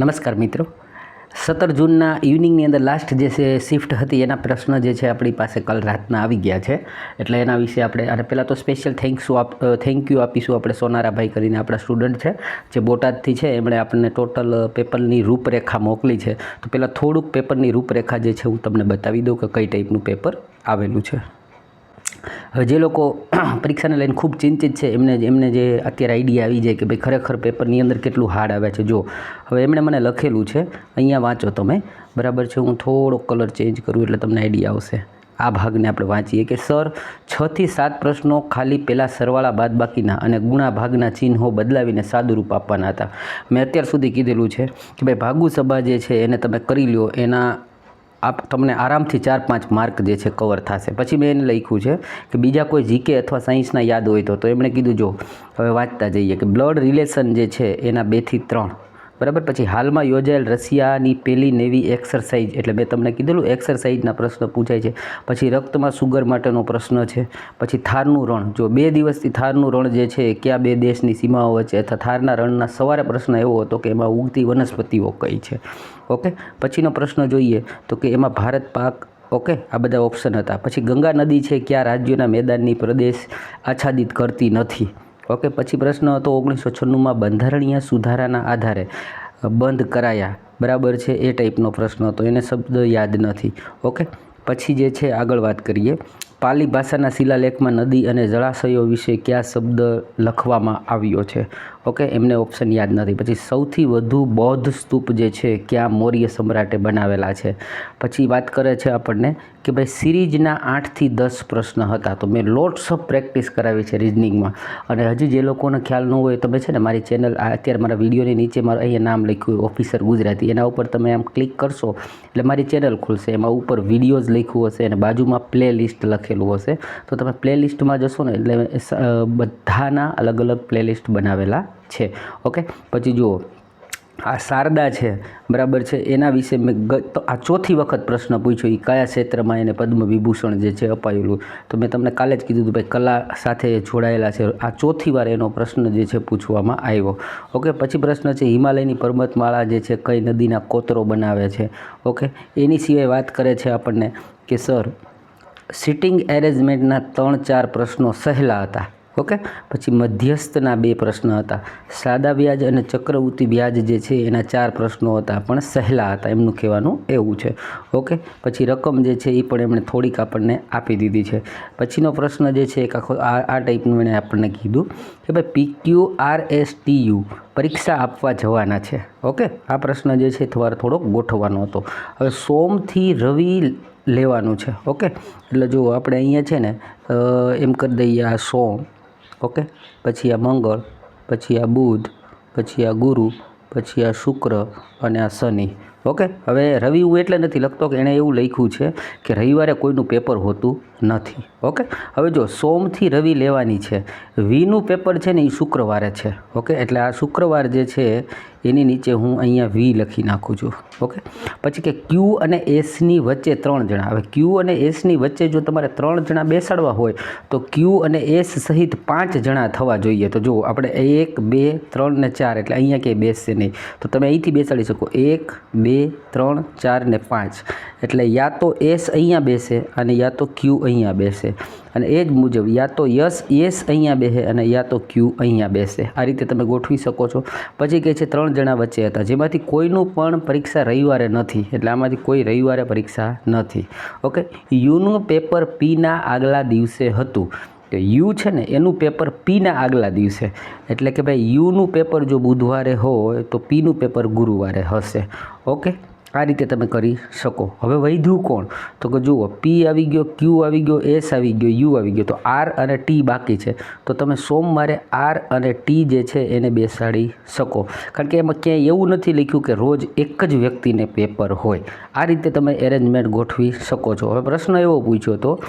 નમસ્કાર મિત્રો, 17 જૂનના ઇવનિંગની અંદર લાસ્ટ જે છે શિફ્ટ હતી એના પ્રશ્ન જે છે આપણી પાસે કાલ રાતના આવી ગયા છે. એટલે એના વિશે આપણે અને પહેલાં તો સ્પેશિયલ થેન્ક યુ આપીશું આપણે સોનારાભાઈ કરીને આપણા સ્ટુડન્ટ છે જે બોટાદથી છે. એમણે આપણને ટોટલ પેપરની રૂપરેખા મોકલી છે. તો પહેલાં થોડુંક પેપરની રૂપરેખા જે છે હું તમને બતાવી દઉં કે કઈ ટાઈપનું પેપર આવેલું છે. હવે જે લોકો પરીક્ષાને લઈને ખૂબ ચિંતિત છે એમને જે અત્યારે આઈડિયા આવી જાય કે ભાઈ ખરેખર પેપરની અંદર કેટલું હાર્ડ આવે છે. જો હવે એમણે મને લખેલું છે, અહીંયા વાંચો તમે, બરાબર છે. હું થોડો કલર ચેન્જ કરું એટલે તમને આઈડિયા આવશે. આ ભાગને આપણે વાંચીએ કે સર 6 થી 7 પ્રશ્નો ખાલી પહેલાં સરવાળા બાદબાકીના અને ગુણા ભાગના ચિહ્નો બદલાવીને સાદુરૂપ આપવાના હતા. મેં અત્યાર સુધી કીધેલું છે કે ભાઈ ભાગુ સભા જે છે એને તમે કરી લો, એના તમને આરામથી 4-5 માર્ક જે છે કવર થશે. પછી મેં એને લખ્યું છે કે બીજા કોઈ જીકે અથવા સાયન્સના યાદ હોય તો એમણે કીધું જો હવે વાંચતા જઈએ કે બ્લડ રિલેશન જે છે એના 2 થી 3, બરાબર. પછી હાલમાં યોજાયેલ રશિયાની પહેલી નેવી એક્સરસાઇઝ, એટલે મેં તમને કીધેલું એક્સરસાઇઝના પ્રશ્ન પૂછાય છે. પછી રક્તમાં સુગર માટેનો પ્રશ્ન છે. પછી થારનું રણ, જો 2 દિવસથી થારનું રણ જે છે કયા 2 દેશની સીમાઓ વચ્ચે, અથવા થારના રણના સવારે પ્રશ્ન એવો હતો કે એમાં ઉગતી વનસ્પતિઓ કઈ છે. ઓકે, પછીનો પ્રશ્ન જોઈએ તો કે એમાં ભારત, પાક, ઓકે, આ બધા ઓપ્શન હતા. પછી ગંગા નદી છે કયા રાજ્યોના મેદાનની પ્રદેશ આચ્છાદિત કરતી નથી. ઓકે, પછી પ્રશ્ન હતો 1996માં બંધારણીય સુધારાના આધારે બંધ કરાયા, બરાબર છે, એ ટાઈપનો પ્રશ્ન હતો. એને શબ્દ યાદ નથી. ઓકે, પછી જે છે આગળ વાત કરીએ, પાલી ભાષાના શિલાલેખમાં નદી અને જળાશયો વિશે કયા શબ્દ લખવામાં આવ્યો છે. ઓકે, એમને ઓપ્શન યાદ નથી. પછી સૌથી વધુ બૌદ્ધ સ્તૂપ જે છે ક્યાં મૌર્ય સમ્રાટે બનાવેલા છે. પછી વાત કરે છે આપણને કે ભાઈ સિરીઝના 8 થી 10 પ્રશ્ન હતા. તો મેં લોટ્સ ઓફ પ્રેક્ટિસ કરાવી છે રિઝનિંગમાં. અને હજી જે લોકોને ખ્યાલ ન હોય તમે છે ને મારી ચેનલ, અત્યારે મારા વિડીયોની નીચે મારું અહીંયા નામ લખ્યું હોય ઓફિસર ગુજરાતી, એના ઉપર તમે આમ ક્લિક કરશો એટલે મારી ચેનલ ખુલશે. એમાં ઉપર વિડીયોઝ લખ્યું હશે અને બાજુમાં પ્લે લિસ્ટ લખેલું હશે. તો તમે પ્લે લિસ્ટમાં જશો ને એટલે બધાના અલગ અલગ પ્લે લિસ્ટ બનાવેલા છે. ઓકે, પછી જુઓ આ શારદા છે, બરાબર છે, એના વિશે મેં આ 4થી વખત પ્રશ્ન પૂછ્યો, એ કયા ક્ષેત્રમાં એને પદ્મ વિભૂષણ જે છે અપાયેલું. તો મેં તમને કાલે જ કીધું હતું ભાઈ કલા સાથે જોડાયેલા છે. આ 4થી વાર એનો પ્રશ્ન જે છે પૂછવામાં આવ્યો. ઓકે, પછી પ્રશ્ન છે હિમાલયની પર્વતમાળા જે છે કઈ નદીના કોતરો બનાવે છે. ઓકે, એની સિવાય વાત કરે છે આપણને કે સર સિટિંગ એરેન્જમેન્ટના 3-4 પ્રશ્નો સહેલા હતા. ઓકે, પછી મધ્યસ્થના 2 પ્રશ્ન હતા. સાદા વ્યાજ અને ચક્રવૃત્તિ વ્યાજ જે છે એના 4 પ્રશ્નો હતા, પણ સહેલા હતા, એમનું કહેવાનું એવું છે. ઓકે, પછી રકમ જે છે એ પણ એમણે થોડીક આપણને આપી દીધી છે. પછીનો પ્રશ્ન જે છે એક આખો આ ટાઈપનું એણે આપણને કીધું કે ભાઈ PQRSTU પરીક્ષા આપવા જવાના છે. ઓકે, આ પ્રશ્ન જે છે તમારે થોડોક ગોઠવવાનો હતો. હવે સોમથી રવિ લેવાનું છે. ઓકે, એટલે જો આપણે અહીંયા છે ને એમ કરી દઈએ આ સોમ, ઓકે, પછી આ મંગળ, પછી આ બુધ, પછી આ ગુરુ, પછી આ શુક્ર અને આ શનિ. ઓકે, હવે રવિ હું એટલે નથી લખતો કે એણે એવું લખ્યું છે કે રવિવારે કોઈનું પેપર હોતું નથી. ઓકે, હવે જો સોમથી રવિ લેવાની છે, વીનું પેપર છે ને એ શુક્રવારે છે. ઓકે, એટલે આ શુક્રવાર જે છે એની નીચે હું અહીંયા વી લખી નાખું છું. ઓકે, પછી કે ક્યુ અને એસની વચ્ચે 3 જણા. હવે ક્યુ અને એસની વચ્ચે જો તમારે 3 જણા બેસાડવા હોય તો ક્યુ અને એસ સહિત 5 જણા થવા જોઈએ. તો જુઓ આપણે 1, 2, 3 ને 4, એટલે અહીંયા ક્યાંય બેસશે નહીં. તો તમે અહીંથી બેસાડી શકો 1, 2, 3, 4 ને 5. એટલે યા તો એસ અહીંયા બેસે અને યા તો ક્યુ અહીંયા બેસે. અને એ જ મુજબ યા તો એસ અહીંયા બેસે અને યા તો ક્યુ અહીંયા બેસે. આ રીતે તમે ગોઠવી શકો છો. પછી કહે છે 3 જણા વચ્ચે હતા જેમાંથી કોઈનું પણ પરીક્ષા રવિવારે નથી. એટલે આમાંથી કોઈ રવિવારે પરીક્ષા નથી. ઓકે, યુનું પેપર પીના આગલા દિવસે હતું. કે યુ છે ને એનું પેપર પીના આગલા દિવસે, એટલે કે ભાઈ યુનું પેપર જો બુધવારે હોય તો પીનું પેપર ગુરુવારે હશે. ઓકે, આ રીતે તમે કરી શકો. હવે વધ્યું કોણ? તો કે જુઓ પી આવી ગયો, ક્યુ આવી ગયો, એસ આવી ગયો, યુ આવી ગયો, તો આર અને ટી બાકી છે. તો તમે સોમવારે આર અને ટી જે છે એને બેસાડી શકો. કારણ કે એમાં ક્યાંય એવું નથી લખ્યું કે રોજ એક જ વ્યક્તિને પેપર હોય. આ રીતે તમે એરેન્જમેન્ટ ગોઠવી શકો છો. હવે પ્રશ્ન એવો પૂછ્યો હતો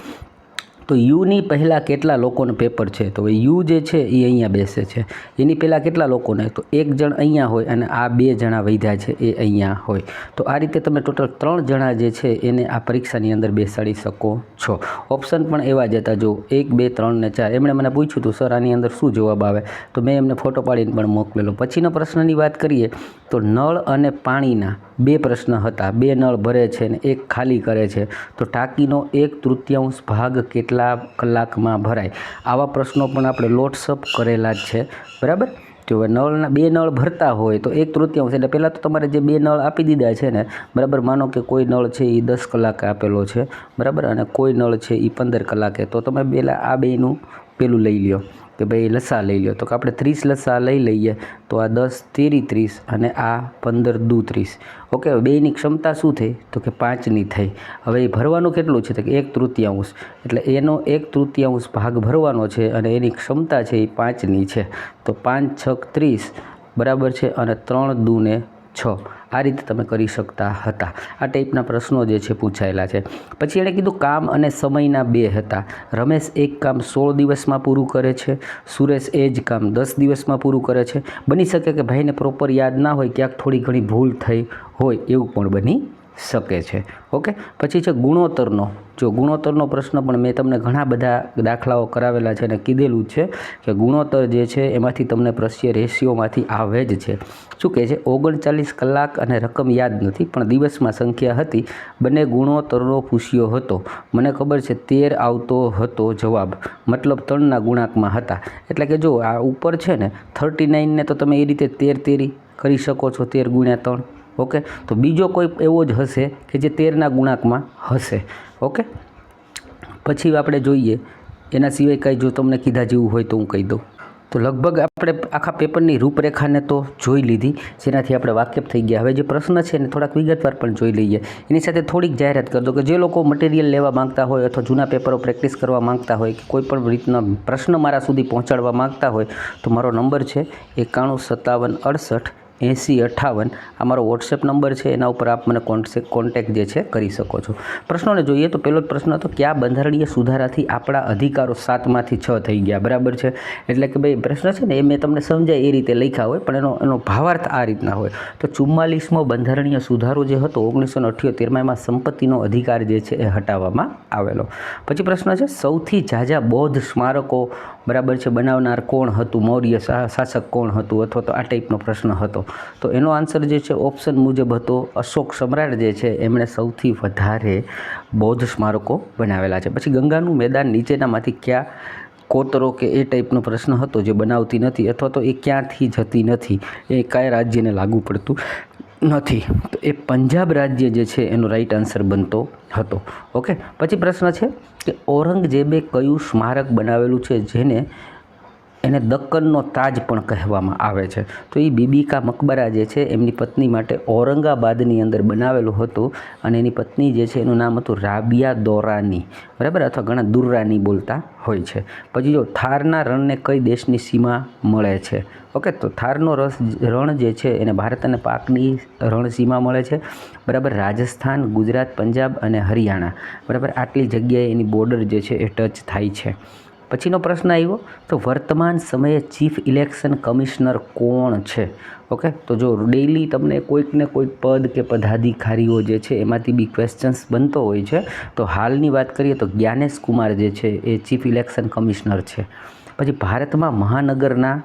તો યુની પહેલાં કેટલા લોકોને પેપર છે? તો યુ જે છે એ અહીંયા બેસે છે. એની પહેલાં કેટલા લોકોને? તો એક જણ અહીંયા હોય અને આ 2 જણા વૈધા છે એ અહીંયા હોય. તો આ રીતે તમે ટોટલ 3 જણા જે છે એને આ પરીક્ષાની અંદર બેસાડી શકો છો. ઓપ્શન પણ એવા જ હતા, જો 1, 2, 3 ને 4. એમણે મને પૂછ્યું હતું સર આની અંદર શું જવાબ આવે, તો મેં એમને ફોટો પાડીને પણ મોકલેલો. પછીનો પ્રશ્નની વાત કરીએ તો નળ અને પાણીના 2 પ્રશ્ન હતા. 2 નળ ભરે છે ને 1 ખાલી કરે છે, તો ટાંકીનો 1/3 ભાગ કેટલા કલાકમાં ભરાય? આવા પ્રશ્નો પણ આપણે લોટ્સઅપ કરેલા જ છે, બરાબર. જો નળના 2 નળ ભરતા હોય તો 1/3 એટલે પહેલાં તો તમારે જે 2 નળ આપી દીધા છે ને, બરાબર, માનો કે કોઈ નળ છે એ 10 કલાકે આપેલો છે, બરાબર, અને કોઈ નળ છે એ 15 કલાકે, તો તમે પહેલાં આ બેનું પેલું લઈ લ્યો કે ભાઈ લસા લઈ લો. તો કે આપણે 30 લસા લઈ લઈએ, તો આ 10 તેરી 30 અને આ 15 દુ 30. ઓકે, બેની ક્ષમતા શું થઈ? તો કે 5ની થઈ. હવે એ ભરવાનું કેટલું છે? તો કે 1/3, એટલે એનો 1/3 ભાગ ભરવાનો છે અને એની ક્ષમતા છે એ 5ની છે. તો 5 6 30, બરાબર છે, અને 3 દુ ને 6. આ રીતે તમે કરી શકતા હતા. આ ટાઈપના પ્રશ્નો જે છે પૂછાયેલા છે. પછી એણે કીધું કામ અને સમયના 2 હતા. રમેશ એક કામ 16 દિવસમાં પૂરું કરે છે, સુરેશ એ જ કામ 10 દિવસમાં પૂરું કરે છે. બની શકે કે ભાઈને પ્રોપર યાદ ના હોય, ક્યાંક થોડી ઘણી ભૂલ થઈ હોય, એવું પણ બની શકે છે. ઓકે, પછી છે ગુણોત્તરનો. જો ગુણોત્તરનો પ્રશ્ન પણ મેં તમને ઘણા બધા દાખલાઓ કરાવેલા છે અને કીધેલું જ છે કે ગુણોત્તર જે છે એમાંથી તમને પ્રશ્ય રેશિયોમાંથી આવે જ છે. શું કહે છે? 39 કલાક અને રકમ યાદ નથી, પણ દિવસમાં સંખ્યા હતી. બંને ગુણોત્તરનો પૂછ્યો હતો. મને ખબર છે 13 આવતો હતો જવાબ, મતલબ 3ના ગુણાંકમાં હતા. એટલે કે જો આ ઉપર છે ને 39 ને તો તમે એ રીતે 13 તેરી કરી શકો છો, 13 ગુણ્યા 3. ઓકે, તો બીજો કોઈ એવો જ હશે કે જે 13ના ગુણાંકમાં હશે. ઓકે, પછી આપણે જોઈએ એના સિવાય કાંઈ જો તમને કીધા જેવું હોય તો હું કહી દઉં. તો લગભગ આપણે આખા પેપરની રૂપરેખાને તો જોઈ લીધી, જેનાથી આપણે વાકેફ થઈ ગયા. હવે જે પ્રશ્ન છે ને થોડાક વિગતવાર પણ જોઈ લઈએ. એની સાથે થોડીક જાહેરાત કરી દો કે જે લોકો મટીરિયલ લેવા માંગતા હોય અથવા જૂના પેપરો પ્રેક્ટિસ કરવા માંગતા હોય કે કોઈ પણ રીતના પ્રશ્ન મારા સુધી પહોંચાડવા માંગતા હોય, તો મારો નંબર છે 91 57 68 80 58. આ મારો વોટ્સએપ નંબર છે, એના ઉપર આપ મને કોન્ટેક્ટ જે છે કરી શકો છો. પ્રશ્નોને જોઈએ તો પહેલો જ પ્રશ્ન હતો, કયા બંધારણીય સુધારાથી આપણા અધિકારો 7માંથી 6 થઈ ગયા? બરાબર છે, એટલે કે ભાઈ પ્રશ્ન છે ને એ મેં તમને સમજાય એ રીતે લખ્યા હોય, પણ એનો ભાવાર્થ આ રીતના હોય. તો 44મો બંધારણીય સુધારો જે હતો 1978માં, એમાં સંપત્તિનો અધિકાર જે છે એ હટાવવામાં આવેલો. પછી પ્રશ્ન છે સૌથી ઝાઝા બૌદ્ધ સ્મારકો, બરાબર છે, બનાવનાર કોણ હતું? મૌર્ય શાસક કોણ હતું? અથવા તો આ ટાઈપનો પ્રશ્ન હતો. તો એનો આન્સર જે છે ઓપ્શન મુજબ હતો અશોક સમ્રાટ જે છે એમણે સૌથી વધારે બૌદ્ધ સ્મારકો બનાવેલા છે. પછી ગંગાનું મેદાન નીચેનામાંથી ક્યાં કોતરો કે એ ટાઈપનો પ્રશ્ન હતો જે બનાવતી નથી, અથવા તો એ ક્યાંથી જતી નથી, એ કયા રાજ્યને લાગુ પડતું નથી? તો એ પંજાબ રાજ્ય જે છે એનો રાઈટ આન્સર બનતો હતો. ઓકે, પછી પ્રશ્ન છે કે ઔરંગઝેબે કયું સ્મારક બનાવેલું છે જેને એને દક્કનનો તાજ પણ કહેવામાં આવે છે? તો એ બીબી કા મકબરા જે છે એમની પત્ની માટે ઔરંગાબાદની અંદર બનાવેલું હતું, અને એની પત્ની જે છે એનું નામ હતું રાબિયા દોરાની, બરાબર, અથવા ઘણા દુર્રાની બોલતા હોય છે. પછી જો થારના રણને કઈ દેશની સીમા મળે છે? ઓકે, તો થારનો રણ જે છે એને ભારત અને પાકની રણ સીમા મળે છે, બરાબર. રાજસ્થાન, ગુજરાત, પંજાબ અને હરિયાણા, બરાબર, આટલી જગ્યાએ એની બોર્ડર જે છે એ ટચ થાય છે. પછીનો પ્રશ્ન આવ્યો, તો વર્તમાન સમયે ચીફ ઇલેક્શન કમિશનર કોણ છે? ઓકે, તો જો ડેઇલી તમને કોઈક ને કોઈક પદ કે પદાધિકારીઓ જે છે એમાંથી બી ક્વેશ્ચન્સ બનતો હોય છે. તો હાલની વાત કરીએ તો જ્ઞાનેશ કુમાર જે છે એ ચીફ ઇલેક્શન કમિશનર છે. પછી ભારતમાં મહાનગરના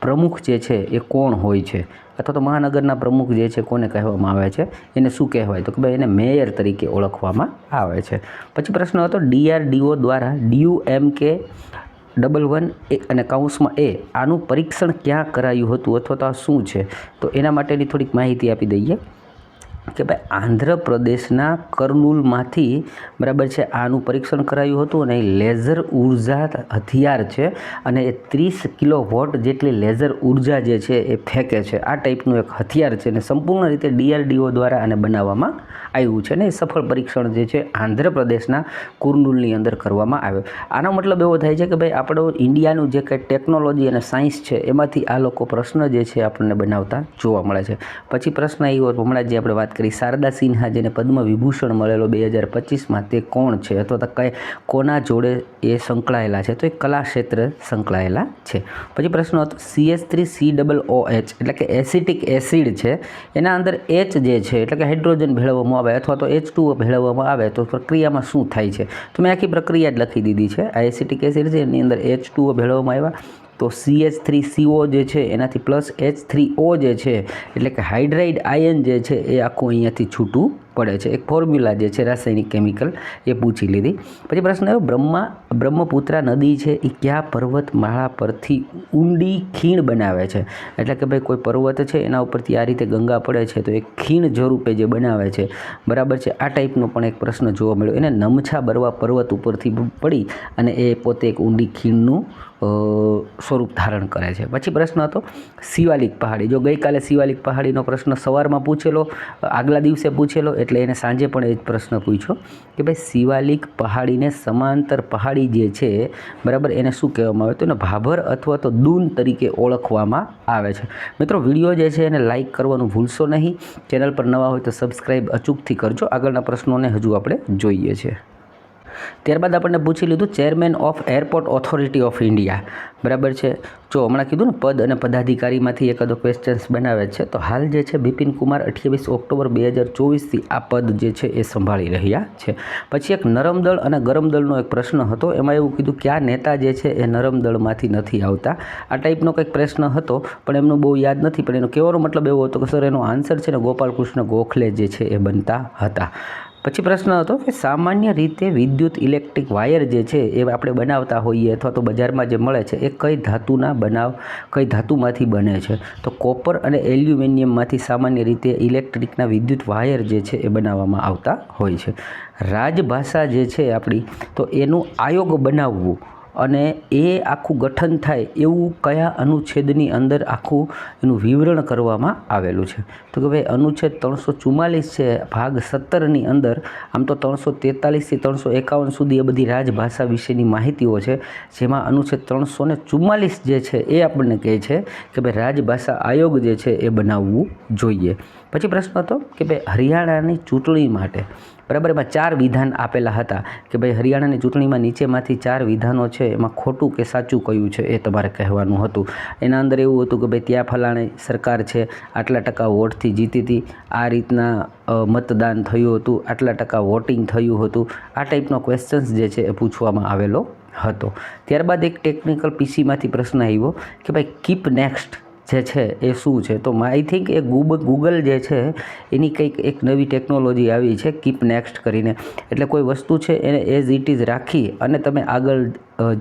પ્રમુખ જે છે એ કોણ હોય છે? અથવા તો મહાનગરના પ્રમુખ જે છે કોને કહેવામાં આવે છે? એને શું કહેવાય? તો કે ભાઈ એને મેયર તરીકે ઓળખવામાં આવે છે. પછી પ્રશ્ન હતો DRDO દ્વારા DUMK11 અને કૌંસમાં A આનું પરીક્ષણ ક્યાં કરાયું હતું, અથવા તો આ શું છે? તો એના માટેની થોડીક માહિતી આપી દઈએ કે ભાઈ આંધ્રપ્રદેશના કર્નૂલમાંથી, બરાબર છે, આનું પરીક્ષણ કરાયું હતું, અને એ લેઝર ઉર્જા હથિયાર છે, અને એ 30 કિલોવોટ જેટલી લેઝર ઉર્જા જે છે એ ફેંકે છે. આ ટાઈપનું એક હથિયાર છે, અને સંપૂર્ણ રીતે DRDO દ્વારા આને બનાવવામાં આવ્યું છે, ને એ સફળ પરીક્ષણ જે છે આંધ્રપ્રદેશના કુર્નૂલની અંદર કરવામાં આવ્યું. આનો મતલબ એવો થાય છે કે ભાઈ આપણો ઇન્ડિયાનું જે કંઈ ટેકનોલોજી અને સાયન્સ છે એમાંથી આ લોકો પ્રશ્ન જે છે આપણને બનાવતા જોવા મળે છે. પછી પ્રશ્ન આવ્યો હમણાં જે આપણે વાત વાત કરી. શારદા સિન્હા જેને પદ્મ વિભૂષણ મળેલો 2025માં, તે કોણ છે અથવા તો કોના જોડે એ સંકળાયેલા છે? તો એ કલા ક્ષેત્ર સંકળાયેલા છે. પછી પ્રશ્ન હતો CH3COOH એટલે કે એસિટિક એસિડ છે, એના અંદર H જે છે એટલે કે હાઇડ્રોજન ભેળવવામાં આવે અથવા તો H2O ભેળવવામાં આવે તો પ્રક્રિયામાં શું થાય છે? તો મેં આખી પ્રક્રિયા જ લખી દીધી છે. આ એસિટિક એસિડ છે એની અંદર H2O ભેળવવામાં આવ્યા તો CH3CO જે છે એનાથી પ્લસ H3O જે છે એટલે કે હાઇડ્રાઇડ આયન જે છે એ આખું અહીંયાથી છૂટું પડે છે. એક ફોર્મ્યુલા જે છે રાસાયણિક કેમિકલ એ પૂછી લીધી. પછી પ્રશ્ન આવ્યો બ્રહ્મપુત્રા નદી છે એ કયા પર્વતમાળા પરથી ઊંડી ખીણ બનાવે છે? એટલે કે ભાઈ કોઈ પર્વત છે એના ઉપરથી આ રીતે ગંગા પડે છે તો એ ખીણ સ્વરૂપે જે બનાવે છે, બરાબર છે. આ ટાઈપનો પણ એક પ્રશ્ન જોવા મળ્યો. એને નમછા બરવા પર્વત ઉપરથી પડી અને એ પોતે એક ઊંડી ખીણનું સ્વરૂપ ધારણ કરે છે. પછી પ્રશ્ન હતો શિવાલિક પહાડી. જો ગઈકાલે શિવાલિક પહાડીનો પ્રશ્ન સવારમાં પૂછેલો, આગલા દિવસે પૂછેલો, એટલે એને સાંજે પણ એ જ પ્રશ્ન પૂછ્યો કે ભાઈ શિવાલિક પહાડીને સમાંતર પહાડી જે છે, બરાબર, એને શું કહેવામાં આવે? તો એને ભાભર અથવા તો દૂન તરીકે ઓળખવામાં આવે છે. મિત્રો, વિડીયો જે છે એને લાઇક કરવાનું ભૂલશો નહીં. ચેનલ પર નવા હોય તો સબસ્ક્રાઈબ અચૂકથી કરજો. આગળના પ્રશ્નોને હજુ આપણે જોઈએ છીએ. ત્યારબાદ આપણને પૂછી લીધું chairman of airport authority of India, બરાબર છે. જો હમણાં કીધું ને પદ અને પદાધિકારીમાંથી એકાદો ક્વેશ્ચન્સ બનાવે છે, તો હાલ જે છે બિપિન કુમાર 28 ઓક્ટોબર 2024થી આ પદ જે છે એ સંભાળી રહ્યા છે. પછી એક નરમ દળ અને ગરમ દળનો એક પ્રશ્ન હતો. એમાં એવું કીધું કે આ નેતા જે છે એ નરમ દળમાંથી નથી આવતા. આ ટાઈપનો કંઈક પ્રશ્ન હતો પણ એમનું બહુ યાદ નથી. પણ એનો કહેવાનો મતલબ એવો હતો કે સર એનો આન્સર છે ને ગોપાલકૃષ્ણ ગોખલે જે છે એ બનતા હતા. પછી પ્રશ્ન હતો કે સામાન્ય રીતે વિદ્યુત ઇલેક્ટ્રિક વાયર જે છે એ આપણે બનાવતા હોઈએ અથવા તો બજારમાં જે મળે છે એ કઈ ધાતુમાંથી બને છે? તો કોપર અને એલ્યુમિનિયમમાંથી સામાન્ય રીતે ઇલેક્ટ્રિકના વિદ્યુત વાયર જે છે એ બનાવવામાં આવતા હોય છે. રાજભાષા જે છે આપણી, તો એનું આયોગ બનાવવું અને એ આખું ગઠન થાય એવું કયા અનુચ્છેદની અંદર આખું એનું વિવરણ કરવામાં આવેલું છે? તો કે ભાઈ અનુચ્છેદ 344 છે ભાગ 17ની અંદર. આમ તો 343થી 351 સુધી એ બધી રાજભાષા વિશેની માહિતીઓ છે, જેમાં અનુચ્છેદ 344 જે છે એ આપણને કહે છે કે ભાઈ રાજભાષા આયોગ જે છે એ બનાવવું જોઈએ. પછી પ્રશ્ન હતો કે ભાઈ હરિયાણાની ચૂંટણી માટે, બરાબર, એમાં 4 વિધાન આપેલા હતા કે ભાઈ હરિયાણાની ચૂંટણીમાં નીચેમાંથી 4 વિધાનો છે એમાં ખોટું કે સાચું કયું છે એ તમારે કહેવાનું હતું. એના અંદર એવું હતું કે ભાઈ ત્યાં ફલાણી સરકાર છે, આટલા ટકા વોટથી જીતી હતી, આ રીતના મતદાન થયું હતું, આટલા ટકા વોટિંગ થયું હતું. આ ટાઈપનો ક્વેશ્ચન્સ જે છે એ પૂછવામાં આવેલો હતો. ત્યારબાદ એક ટેકનિકલ પીસીમાંથી પ્રશ્ન આવ્યો કે ભાઈ કીપ નેક્સ્ટ જે છે એ શું છે? તો આઈ થિંક એ ગૂગલ જે છે એની કંઈક એક નવી ટેકનોલોજી આવી છે કીપ નેક્સ્ટ કરીને. એટલે કોઈ વસ્તુ છે એને એઝ ઇટ ઇઝ રાખી અને તમે આગળ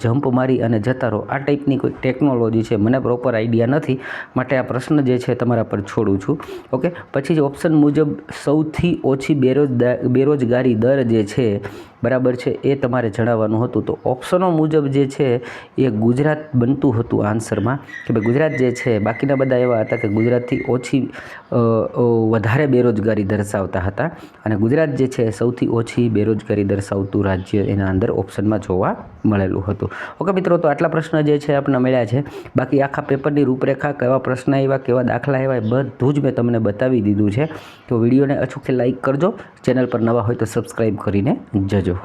જમ્પ મારી અને જતા રહો. આ ટાઈપની કોઈ ટેકનોલોજી છે, મને પ્રોપર આઈડિયા નથી, માટે આ પ્રશ્ન જે છે તમારા પર છોડું છું. ઓકે. પછી જ ઓપ્શન મુજબ સૌથી ઓછી બેરોજગારી દર જે છે, બરાબર છે, એ તમારે જણાવવાનું હતું. તો ઓપ્શનો મુજબ જે છે એ ગુજરાત બનતું હતું આન્સરમાં કે ભાઈ ગુજરાત જે છે. બાકીના બધા એવા હતા કે ગુજરાતથી વધારે બેરોજગારી દર્શાવતા હતા અને ગુજરાત જે છે સૌથી ઓછી બેરોજગારી દર્શાવતું રાજ્ય એના અંદર ઓપ્શનમાં જોવા મળેલું હતું. ઓકે મિત્રો, તો આટલા પ્રશ્ન જે છે આપણને મળ્યા છે. બાકી આખા પેપરની રૂપરેખા, કેવા પ્રશ્ન આવ્યા, કેવા દાખલા આવ્યા, બધું જ મેં તમને બતાવી દીધું છે. તો વિડીયોને અચૂકથી લાઇક કરજો. ચેનલ પર નવા હોય તો સબસ્ક્રાઈબ કરીને જજો.